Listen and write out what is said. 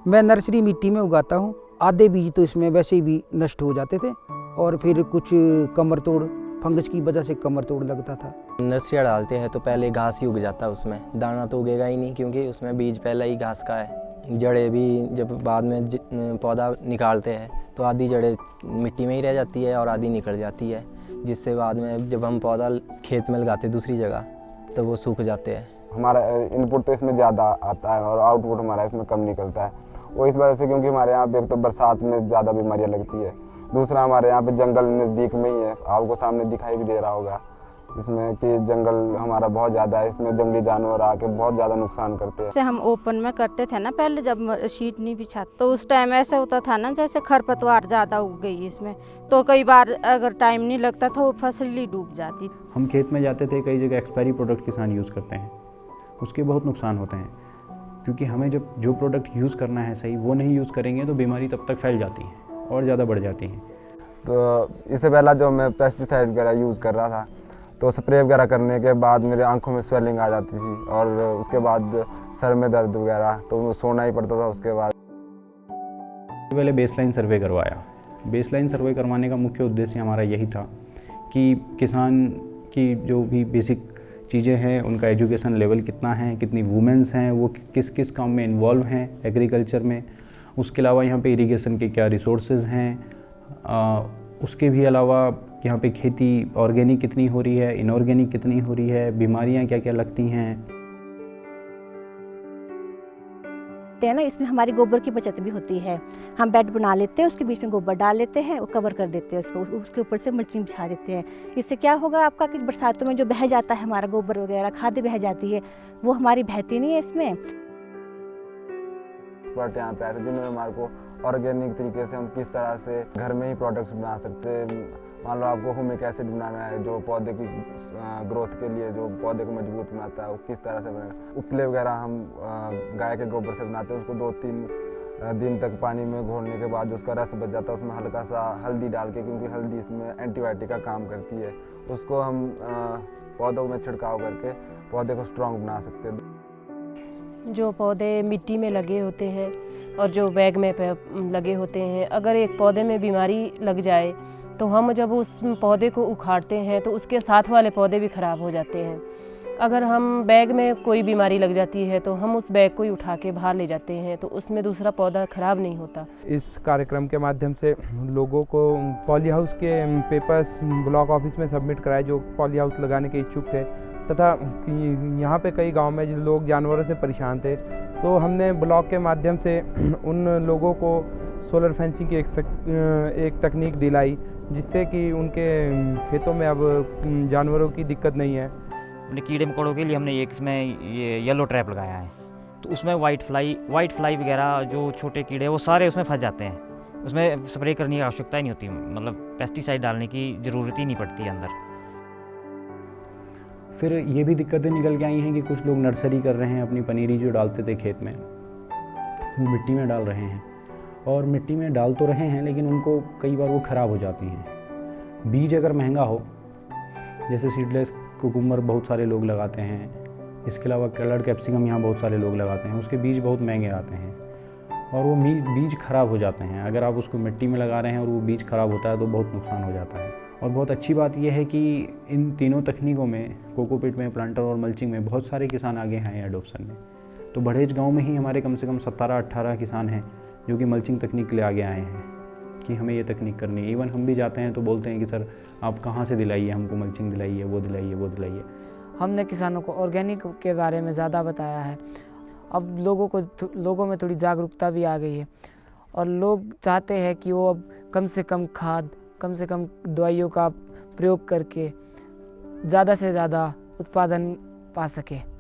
मैं नर्सरी मिट्टी में उगाता हूँ। आधे बीज तो इसमें वैसे भी नष्ट हो जाते थे और फिर कुछ कमर तोड़, फंगस की वजह से कमर तोड़ लगता था। नर्सरियाँ डालते हैं तो पहले घास ही उग जाता है, उसमें दाना तो उगेगा ही नहीं क्योंकि उसमें बीज पहले ही घास का है। जड़ें भी जब बाद में पौधा निकालते हैं तो आधी जड़ें मिट्टी में ही रह जाती है और आधी निकल जाती है, जिससे बाद में जब हम पौधा खेत में लगाते दूसरी जगह तो वो सूख जाते हैं। हमारा इनपुट तो इसमें ज़्यादा आता है और आउटपुट हमारा इसमें कम निकलता है, वो इस वजह से क्योंकि हमारे यहाँ पे एक तो बरसात में ज़्यादा बीमारियाँ लगती है, दूसरा हमारे यहाँ पे जंगल नज़दीक में ही है, आपको सामने दिखाई भी दे रहा होगा इसमें कि जंगल हमारा बहुत ज़्यादा है, इसमें जंगली जानवर आके बहुत ज़्यादा नुकसान करते हैं। जैसे हम ओपन में करते थे ना पहले, जब शीट नहीं बिछा तो उस टाइम ऐसा होता था ना जैसे खरपतवार ज़्यादा उग गई इसमें, तो कई बार अगर टाइम नहीं लगता था वो फसल ही डूब जाती। हम खेत में जाते थे, कई जगह एक्सपायरी प्रोडक्ट किसान यूज़ करते हैं, उसके बहुत नुकसान होते हैं क्योंकि हमें जब जो प्रोडक्ट यूज़ करना है सही वो नहीं यूज़ करेंगे तो बीमारी तब तक फैल जाती है और ज़्यादा बढ़ जाती है। तो इससे पहला जो मैं पेस्टिसाइड वगैरह यूज़ कर रहा था तो स्प्रे वगैरह करने के बाद मेरे आंखों में स्वेलिंग आ जाती थी और उसके बाद सर में दर्द वगैरह, तो सोना ही पड़ता था। उसके बाद पहले बेसलाइन सर्वे करवाया। बेसलाइन सर्वे करवाने का मुख्य उद्देश्य हमारा यही था कि किसान की जो भी बेसिक चीज़ें हैं उनका एजुकेशन लेवल कितना है, कितनी वुमेंस हैं, वो किस किस काम में इन्वॉल्व हैं एग्रीकल्चर में, उसके अलावा यहाँ पे इरिगेशन के क्या रिसोर्सेज हैं, उसके भी अलावा यहाँ पे खेती ऑर्गेनिक कितनी हो रही है, इनऑर्गेनिक कितनी हो रही है, बीमारियाँ क्या क्या लगती हैं। ना इसमें हमारी गोबर की बचत भी होती है। हम बेड बना लेते हैं, उसके बीच में गोबर डाल लेते हैं और कवर कर देते हैं उसको, उसके ऊपर से मल्चिंग बिछा देते हैं। इससे क्या होगा आपका कि बरसातों में जो बह जाता है हमारा गोबर वगैरह, खाद बह जाती है, वो हमारी बहती नहीं है इसमें। बट यहाँ पे आए थे जिन्होंने हमारे को ऑर्गेनिक तरीके से हम किस तरह से घर में ही प्रोडक्ट्स बना सकते हैं। मान लो आपको ह्यूमिक एसिड बनाना है जो पौधे की ग्रोथ के लिए, जो पौधे को मजबूत बनाता है, वो किस तरह से बनाना। उपले वगैरह हम गाय के गोबर से बनाते हैं, उसको 2-3 दिन तक पानी में घोलने के बाद उसका रस बच जाता है, उसमें हल्का सा हल्दी डाल के, क्योंकि हल्दी इसमें एंटीबायोटिक का काम करती है, उसको हम पौधों में छिड़काव करके पौधे को स्ट्रॉन्ग बना सकते हैं। जो पौधे मिट्टी में लगे होते हैं और जो बैग में लगे होते हैं, अगर एक पौधे में बीमारी लग जाए तो हम जब उस पौधे को उखाड़ते हैं तो उसके साथ वाले पौधे भी ख़राब हो जाते हैं। अगर हम बैग में कोई बीमारी लग जाती है तो हम उस बैग को ही उठा के बाहर ले जाते हैं तो उसमें दूसरा पौधा ख़राब नहीं होता। इस कार्यक्रम के माध्यम से लोगों को पॉली हाउस के पेपर्स ब्लॉक ऑफिस में सबमिट कराए जो पॉली हाउस लगाने के इच्छुक थे, तथा यहाँ पे कई गांव में जिन लोग जानवरों से परेशान थे, तो हमने ब्लॉक के माध्यम से उन लोगों को सोलर फेंसिंग की एक तकनीक दिलाई, जिससे कि उनके खेतों में अब जानवरों की दिक्कत नहीं है। अपने कीड़े मकोड़ों के लिए हमने एक इसमें ये येलो ट्रैप लगाया है, तो उसमें वाइट फ्लाई वगैरह जो छोटे कीड़े वो सारे उसमें फंस जाते हैं, उसमें स्प्रे करने की आवश्यकता ही नहीं होती, मतलब पेस्टिसाइड डालने की ज़रूरत ही नहीं पड़ती अंदर। फिर ये भी दिक्कतें निकल के आई हैं कि कुछ लोग नर्सरी कर रहे हैं, अपनी पनीरी जो डालते थे खेत में वो मिट्टी में डाल रहे हैं, और मिट्टी में डाल तो रहे हैं लेकिन उनको कई बार वो ख़राब हो जाती हैं। बीज अगर महंगा हो, जैसे सीडलेस कुकुम्बर बहुत सारे लोग लगाते हैं, इसके अलावा कलर्ड कैप्सिकम यहाँ बहुत सारे लोग लगाते हैं, उसके बीज बहुत महंगे आते हैं और वो बीज ख़राब हो जाते हैं। अगर आप उसको मिट्टी में लगा रहे हैं और वो बीज ख़राब होता है तो बहुत नुकसान हो जाता है। और बहुत अच्छी बात यह है कि इन तीनों तकनीकों में, कोकोपीट में, प्लांटर और मल्चिंग में, बहुत सारे किसान आगे हैं एडोप्शन में। तो बड़ेज गांव में ही हमारे कम से कम 17-18 किसान हैं जो कि मल्चिंग तकनीक के लिए आगे आए हैं कि हमें ये तकनीक करनी है। इवन हम भी जाते हैं तो बोलते हैं कि सर आप कहाँ से दिलाइए, हमको मल्चिंग दिलाइए, वो दिलाइए, वो दिलाइए। हमने किसानों को ऑर्गेनिक के बारे में ज़्यादा बताया है। अब लोगों में थोड़ी जागरूकता भी आ गई है और लोग चाहते हैं कि वो अब कम से कम खाद, कम से कम दवाइयों का प्रयोग करके ज़्यादा से ज़्यादा उत्पादन पा सके।